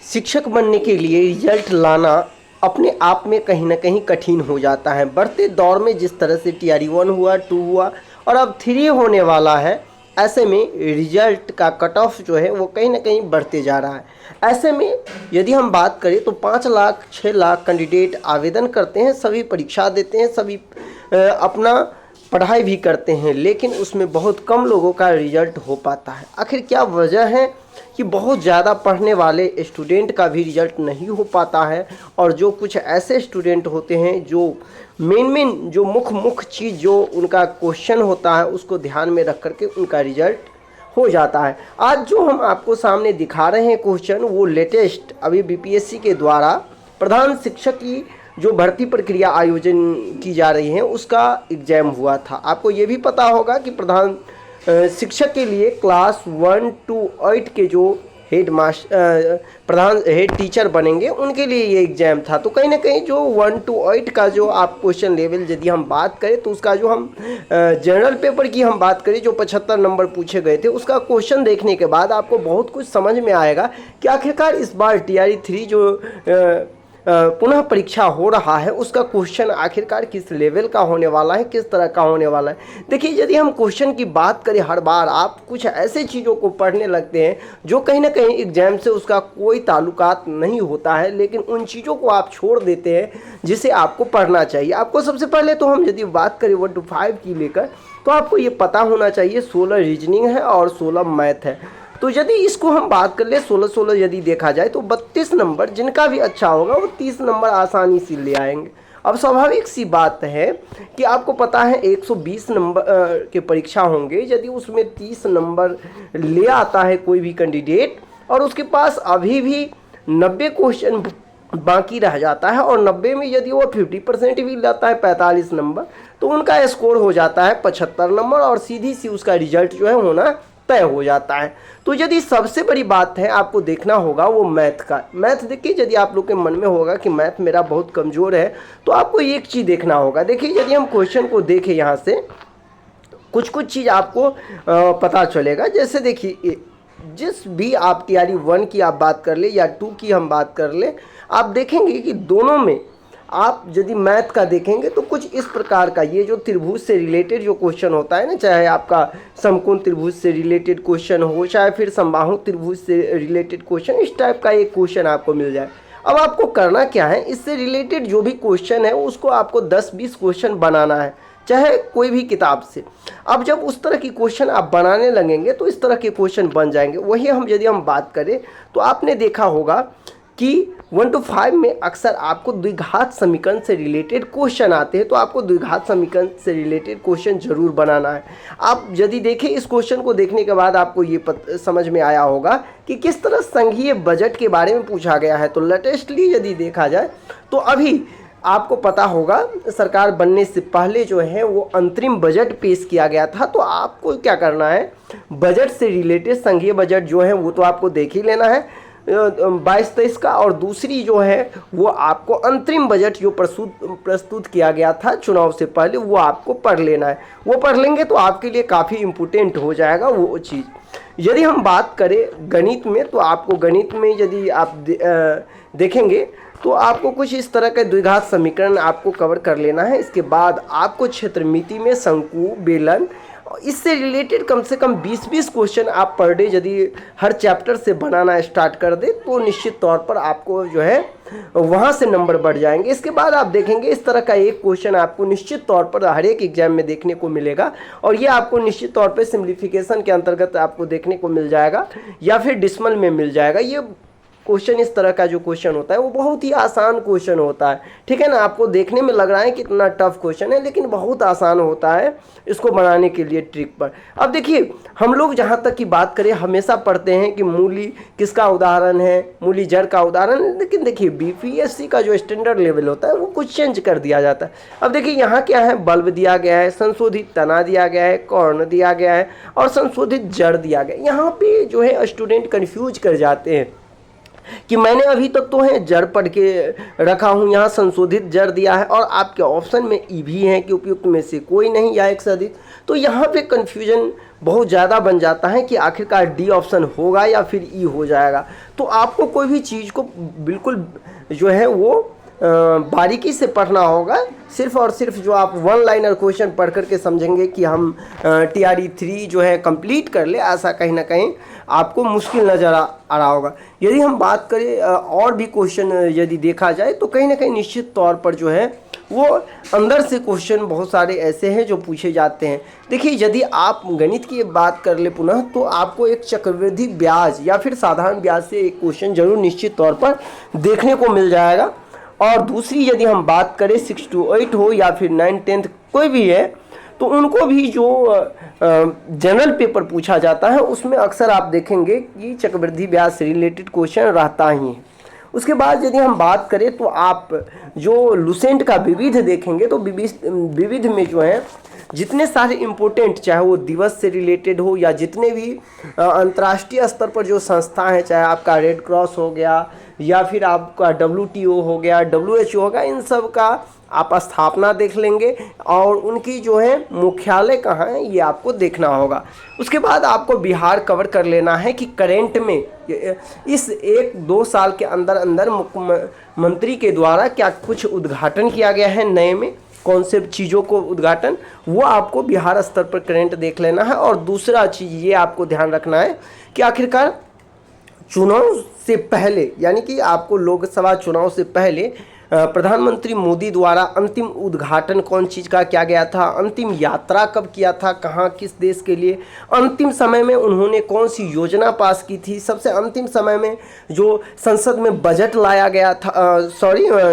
शिक्षक बनने के लिए रिजल्ट लाना अपने आप में कहीं ना कहीं कठिन हो जाता है। बढ़ते दौर में जिस तरह से टीआरई 1 हुआ, 2 हुआ और अब 3 होने वाला है, ऐसे में रिजल्ट का कट ऑफ जो है वो कहीं ना कहीं बढ़ते जा रहा है। ऐसे में यदि हम बात करें तो 5 लाख 6 लाख कैंडिडेट आवेदन करते हैं, सभी परीक्षा देते हैं, सभी अपना पढ़ाई भी करते हैं, लेकिन उसमें बहुत कम लोगों का रिजल्ट हो पाता है। आखिर क्या वजह है कि बहुत ज़्यादा पढ़ने वाले स्टूडेंट का भी रिजल्ट नहीं हो पाता है, और जो कुछ ऐसे स्टूडेंट होते हैं जो मेन जो मुख्य चीज़ जो उनका क्वेश्चन होता है उसको ध्यान में रख करके उनका रिजल्ट हो जाता है। आज जो हम आपको सामने दिखा रहे हैं क्वेश्चन, वो लेटेस्ट अभी बीपीएससी के द्वारा प्रधान शिक्षक की जो भर्ती प्रक्रिया आयोजन की जा रही है उसका एग्जाम हुआ था। आपको ये भी पता होगा कि प्रधान शिक्षक के लिए क्लास 1 to 8 के जो प्रधान हेड टीचर बनेंगे उनके लिए ये एग्ज़ाम था। तो कहीं ना कहीं जो 1 to 8 का जो आप क्वेश्चन लेवल यदि हम बात करें तो उसका जो हम जनरल पेपर की हम बात करें जो 75 नंबर पूछे गए थे, उसका क्वेश्चन देखने के बाद आपको बहुत कुछ समझ में आएगा कि आखिरकार इस बार टीआरई 3 जो पुनः परीक्षा हो रहा है उसका क्वेश्चन आखिरकार किस लेवल का होने वाला है, किस तरह का होने वाला है। देखिए, यदि हम क्वेश्चन की बात करें, हर बार आप कुछ ऐसे चीज़ों को पढ़ने लगते हैं जो कहीं ना कहीं एग्जाम से उसका कोई ताल्लुकात नहीं होता है, लेकिन उन चीज़ों को आप छोड़ देते हैं जिसे आपको पढ़ना चाहिए। आपको सबसे पहले तो हम यदि बात करें 1 to 5 की लेकर, तो आपको ये पता होना चाहिए 16 रीजनिंग है और 16 मैथ है। तो यदि इसको हम बात कर ले 16-16 यदि देखा जाए तो 32 नंबर जिनका भी अच्छा होगा वो 30 नंबर आसानी से ले आएंगे। अब स्वाभाविक सी बात है कि आपको पता है 120 नंबर के परीक्षा होंगे, यदि उसमें 30 नंबर ले आता है कोई भी कैंडिडेट और उसके पास अभी भी 90 क्वेश्चन बाकी रह जाता है और 90 में यदि वो 50% भी लाता है 45 नंबर, तो उनका स्कोर हो जाता है 75 नंबर और सीधी सी उसका रिजल्ट जो है होना तय हो जाता है। तो यदि सबसे बड़ी बात है आपको देखना होगा वो मैथ का। मैथ देखिए, यदि आप लोग के मन में होगा कि मैथ मेरा बहुत कमज़ोर है, तो आपको एक चीज़ देखना होगा। देखिए, यदि हम क्वेश्चन को देखें यहाँ से कुछ चीज़ आपको पता चलेगा। जैसे देखिए, जिस भी आप टीआरई 1 की आप बात कर ले या 2 की हम बात कर ले, आप देखेंगे कि दोनों में आप यदि मैथ का देखेंगे तो कुछ इस प्रकार का, ये जो त्रिभुज से रिलेटेड जो क्वेश्चन होता है ना, चाहे आपका समकोण त्रिभुज से रिलेटेड क्वेश्चन हो, चाहे फिर समबाहु त्रिभुज से रिलेटेड क्वेश्चन, इस टाइप का एक क्वेश्चन आपको मिल जाए। अब आपको करना क्या है, इससे रिलेटेड जो भी क्वेश्चन है उसको आपको 10-20 क्वेश्चन बनाना है, चाहे कोई भी किताब से। अब जब उस तरह की क्वेश्चन आप बनाने लगेंगे तो इस तरह के क्वेश्चन बन जाएंगे। वही हम यदि हम बात करें तो आपने देखा होगा कि 1 to 5 में अक्सर आपको द्विघात समीकरण से रिलेटेड क्वेश्चन आते हैं, तो आपको द्विघात समीकरण से रिलेटेड क्वेश्चन जरूर बनाना है। आप यदि देखें, इस क्वेश्चन को देखने के बाद आपको ये समझ में आया होगा कि किस तरह संघीय बजट के बारे में पूछा गया है। तो लेटेस्टली यदि देखा जाए तो अभी आपको पता होगा सरकार बनने से पहले जो है वो अंतरिम बजट पेश किया गया था। तो आपको क्या करना है, बजट से रिलेटेड संघीय बजट जो है वो तो आपको देख ही लेना है 22-23 का, और दूसरी जो है वो आपको अंतरिम बजट जो प्रस्तुत किया गया था चुनाव से पहले, वो आपको पढ़ लेना है। वो पढ़ लेंगे तो आपके लिए काफ़ी इम्पोर्टेंट हो जाएगा वो चीज़। यदि हम बात करें गणित में, तो आपको गणित में यदि आप देखेंगे तो आपको कुछ इस तरह का द्विघात समीकरण आपको कवर कर लेना है। इसके बाद आपको क्षेत्रमिति में शंकु, बेलन, इससे रिलेटेड कम से कम 20-20 क्वेश्चन आप पर डे यदि हर चैप्टर से बनाना स्टार्ट कर दे तो निश्चित तौर पर आपको जो है वहाँ से नंबर बढ़ जाएंगे। इसके बाद आप देखेंगे इस तरह का एक क्वेश्चन आपको निश्चित तौर पर हर एक एग्जाम में देखने को मिलेगा, और ये आपको निश्चित तौर पर सिम्प्लीफिकेशन के अंतर्गत आपको देखने को मिल जाएगा या फिर डिसमल में मिल जाएगा। ये क्वेश्चन, इस तरह का जो क्वेश्चन होता है वो बहुत ही आसान क्वेश्चन होता है, ठीक है ना। आपको देखने में लग रहा है कि इतना टफ क्वेश्चन है, लेकिन बहुत आसान होता है इसको बनाने के लिए ट्रिक पर। अब देखिए, हम लोग जहाँ तक की बात करें हमेशा पढ़ते हैं कि मूली किसका उदाहरण है, मूली जड़ का उदाहरण, लेकिन देखिए बीपीएससी का जो स्टैंडर्ड लेवल होता है वो कुछ चेंज कर दिया जाता है। अब देखिए यहाँ क्या है, बल्ब दिया गया है, संशोधित तना दिया गया है, कर्ण दिया गया है और संशोधित जड़ दिया गया है। यहाँ पे जो है स्टूडेंट कन्फ्यूज कर जाते हैं कि मैंने अभी तक तो है जड़ पढ़ के रखा हूँ, यहाँ संशोधित जड़ दिया है और आपके ऑप्शन में ई भी है कि उपयुक्त में से कोई नहीं या एक से अधिक। तो यहाँ पे कन्फ्यूजन बहुत ज़्यादा बन जाता है कि आखिरकार डी ऑप्शन होगा या फिर ई हो जाएगा। तो आपको कोई भी चीज़ को बिल्कुल जो है वो बारीकी से पढ़ना होगा। सिर्फ और सिर्फ जो आप वन लाइनर क्वेश्चन पढ़ करके समझेंगे कि हम TRE 3 जो है कंप्लीट कर ले, ऐसा कहीं ना कहीं आपको मुश्किल नज़र आ रहा होगा। यदि हम बात करें और भी क्वेश्चन यदि देखा जाए तो कहीं ना कहीं निश्चित तौर पर जो है वो अंदर से क्वेश्चन बहुत सारे ऐसे हैं जो पूछे जाते हैं। देखिए, यदि आप गणित की बात कर ले पुनः, तो आपको एक चक्रवृद्धि ब्याज या फिर साधारण ब्याज से एक क्वेश्चन जरूर निश्चित तौर पर देखने को मिल जाएगा। और दूसरी यदि हम बात करें 6 to 8 हो या फिर 9th 10th कोई भी है, तो उनको भी जो जनरल पेपर पूछा जाता है उसमें अक्सर आप देखेंगे कि चक्रवृद्धि ब्याज से रिलेटेड क्वेश्चन रहता ही है। उसके बाद यदि हम बात करें तो आप जो लुसेंट का विविध देखेंगे तो विविध में जो है जितने सारे इम्पोर्टेंट, चाहे वो दिवस से रिलेटेड हो या जितने भी अंतर्राष्ट्रीय स्तर पर जो संस्था है, चाहे आपका रेड क्रॉस हो गया या फिर आपका WTO हो गया, WHO होगा, इन सब का आप स्थापना देख लेंगे और उनकी जो है मुख्यालय कहाँ है ये आपको देखना होगा। उसके बाद आपको बिहार कवर कर लेना है कि करेंट में इस 1-2 साल के अंदर अंदर मुख्यमंत्री के द्वारा क्या कुछ उद्घाटन किया गया है नए में, कौन से चीज़ों को उद्घाटन, वो आपको बिहार स्तर पर करेंट देख लेना है। और दूसरा चीज़ ये आपको ध्यान रखना है कि आखिरकार चुनाव से पहले, यानी कि आपको लोकसभा चुनाव से पहले प्रधानमंत्री मोदी द्वारा अंतिम उद्घाटन कौन चीज़ का किया गया था, अंतिम यात्रा कब किया था, कहाँ किस देश के लिए, अंतिम समय में उन्होंने कौन सी योजना पास की थी, सबसे अंतिम समय में जो संसद में बजट लाया गया था,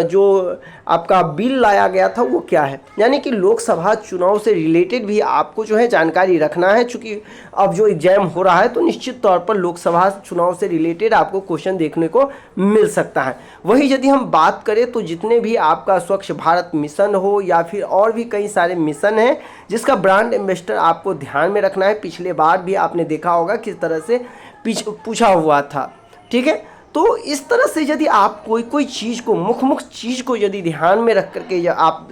जो आपका बिल लाया गया था वो क्या है। यानी कि लोकसभा चुनाव से रिलेटेड भी आपको जो है जानकारी रखना है। चूँकि अब जो एग्जाम हो रहा है तो निश्चित तौर पर लोकसभा चुनाव से रिलेटेड आपको क्वेश्चन देखने को मिल सकता है। वही यदि हम बात करें तो जितने भी आपका स्वच्छ भारत मिशन हो या फिर और भी कई सारे मिशन हैं जिसका ब्रांड एम्बेसडर आपको ध्यान में रखना है। पिछले बार भी आपने देखा होगा किस तरह से पूछा हुआ था, ठीक है। तो इस तरह से यदि आप कोई चीज़ को मुख्य चीज़ को यदि ध्यान में रख करके आप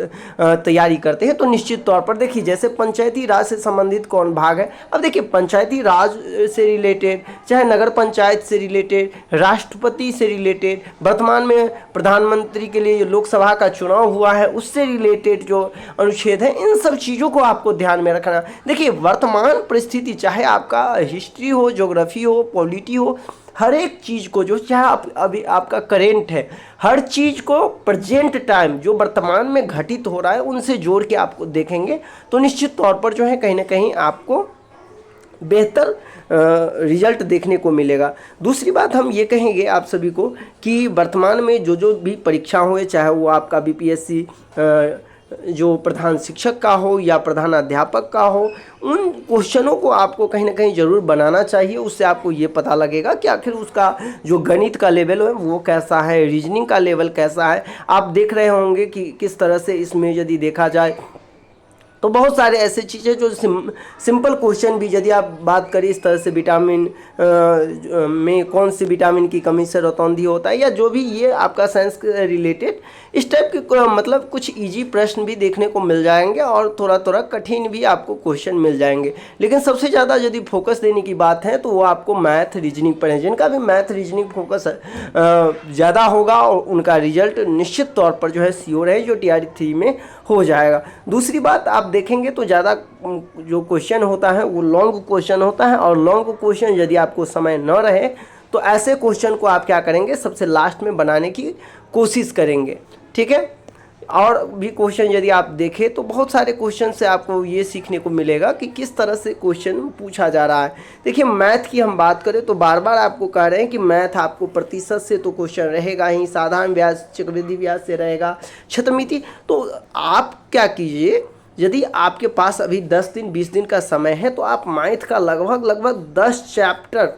तैयारी करते हैं तो निश्चित तौर पर देखिए, जैसे पंचायती राज से संबंधित कौन भाग है। अब देखिए, पंचायती राज से रिलेटेड, चाहे नगर पंचायत से रिलेटेड, राष्ट्रपति से रिलेटेड, वर्तमान में प्रधानमंत्री के लिए लोकसभा का चुनाव हुआ है उससे रिलेटेड जो अनुच्छेद है, इन सब चीज़ों को आपको ध्यान में रखना। देखिए, वर्तमान परिस्थिति, चाहे आपका हिस्ट्री हो, ज्योग्राफी हो, पॉलिटी हो, हर एक चीज़ को जो चाहे अभी आपका करेंट है, हर चीज़ को प्रेजेंट टाइम जो वर्तमान में घटित हो रहा है उनसे जोड़ के आपको देखेंगे तो निश्चित तौर पर जो है कहीं ना कहीं आपको बेहतर रिजल्ट देखने को मिलेगा। दूसरी बात हम ये कहेंगे आप सभी को कि वर्तमान में जो भी परीक्षा हुए, चाहे वो आपका BPSC जो प्रधान शिक्षक का हो या प्रधान अध्यापक का हो, उन क्वेश्चनों को आपको कहीं ना कहीं ज़रूर बनाना चाहिए। उससे आपको ये पता लगेगा कि आखिर उसका जो गणित का लेवल है वो कैसा है, रीजनिंग का लेवल कैसा है। आप देख रहे होंगे कि किस तरह से इसमें यदि देखा जाए तो बहुत सारे ऐसे चीज़ें जो सिंपल क्वेश्चन भी, यदि आप बात करें इस तरह से विटामिन में कौन सी विटामिन की कमी से रतौंधी होता है या जो भी ये आपका साइंस के रिलेटेड इस टाइप के मतलब कुछ इजी प्रश्न भी देखने को मिल जाएंगे और थोड़ा थोड़ा कठिन भी आपको क्वेश्चन मिल जाएंगे। लेकिन सबसे ज़्यादा यदि फोकस देने की बात है तो वो आपको मैथ रीजनिंग पर है। जिनका भी मैथ रीजनिंग फोकस ज़्यादा होगा और उनका रिजल्ट निश्चित तौर पर जो है श्योर है जो TRE 3 में हो जाएगा। दूसरी बात आप देखेंगे तो ज़्यादा जो क्वेश्चन होता है वो लॉन्ग क्वेश्चन होता है और लॉन्ग क्वेश्चन यदि आपको समय न रहे तो ऐसे क्वेश्चन को आप क्या करेंगे, सबसे लास्ट में बनाने की कोशिश करेंगे, ठीक है। और भी क्वेश्चन यदि आप देखें तो बहुत सारे क्वेश्चन से आपको ये सीखने को मिलेगा कि किस तरह से क्वेश्चन पूछा जा रहा है। देखिए, मैथ की हम बात करें तो बार बार आपको कह रहे हैं कि मैथ आपको प्रतिशत से तो क्वेश्चन रहेगा ही, साधारण ब्याज, चक्रवृद्धि ब्याज से रहेगा, छत्रमिति। तो आप क्या कीजिए, यदि आपके पास अभी 10 दिन 20 दिन का समय है तो आप मैथ का लगभग 10 चैप्टर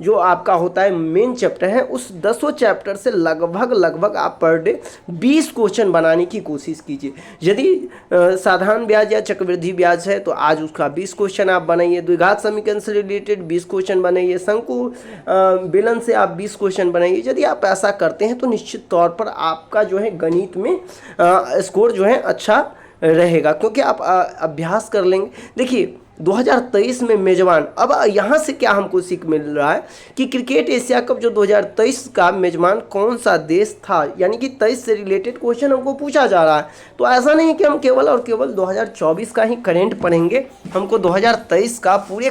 जो आपका होता है मेन चैप्टर है, उस 10 चैप्टर से लगभग आप पर डे 20 क्वेश्चन बनाने की कोशिश कीजिए। यदि साधारण ब्याज या चक्रवृद्धि ब्याज है तो आज उसका 20 क्वेश्चन आप बनाइए, द्विघात समीकरण से रिलेटेड 20 क्वेश्चन बनाइए, शंकु बेलन से आप 20 क्वेश्चन बनाइए। यदि आप ऐसा करते हैं तो निश्चित तौर पर आपका जो है गणित में स्कोर जो है अच्छा रहेगा, क्योंकि आप अभ्यास कर लेंगे। देखिए, 2023 में मेजबान। अब यहाँ से क्या हमको सीख मिल रहा है कि क्रिकेट एशिया कप जो 2023 का मेजबान कौन सा देश था, यानी कि 23 से रिलेटेड क्वेश्चन हमको पूछा जा रहा है। तो ऐसा नहीं कि हम केवल और केवल 2024 का ही करंट पढ़ेंगे, हमको 2023 का पूरे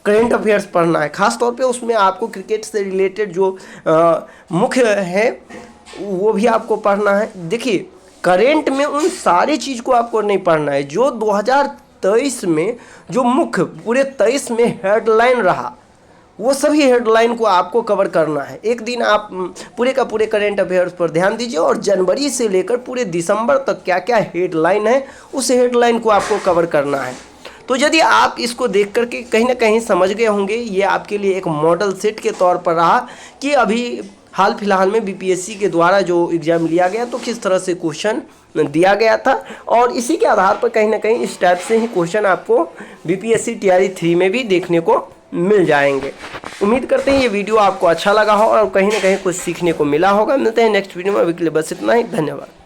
करंट अफेयर्स पढ़ना है। खास तौर पे उसमें आपको क्रिकेट से रिलेटेड जो मुख्य है वो भी आपको पढ़ना है। देखिए करंट में उन सारी चीज़ को आपको नहीं पढ़ना है जो 2023 में जो मुख्य पूरे 23 में हेडलाइन रहा, वो सभी हेडलाइन को आपको कवर करना है। एक दिन आप पूरे का पूरे करंट अफेयर्स पर ध्यान दीजिए और जनवरी से लेकर पूरे दिसंबर तक क्या क्या हेडलाइन है उस हेडलाइन को आपको कवर करना है। तो यदि आप इसको देख करके कहीं ना कहीं समझ गए होंगे, ये आपके लिए एक मॉडल सेट के तौर पर रहा कि अभी हाल फिलहाल में बीपीएससी के द्वारा जो एग्ज़ाम लिया गया तो किस तरह से क्वेश्चन दिया गया था, और इसी के आधार पर कहीं ना कहीं इस टाइप से ही क्वेश्चन आपको बीपीएससी टीआरई 3 में भी देखने को मिल जाएंगे। उम्मीद करते हैं ये वीडियो आपको अच्छा लगा हो और कहीं ना कहीं कुछ सीखने को मिला होगा। मिलते हैं नेक्स्ट वीडियो में, अभी के लिए बस इतना ही। धन्यवाद।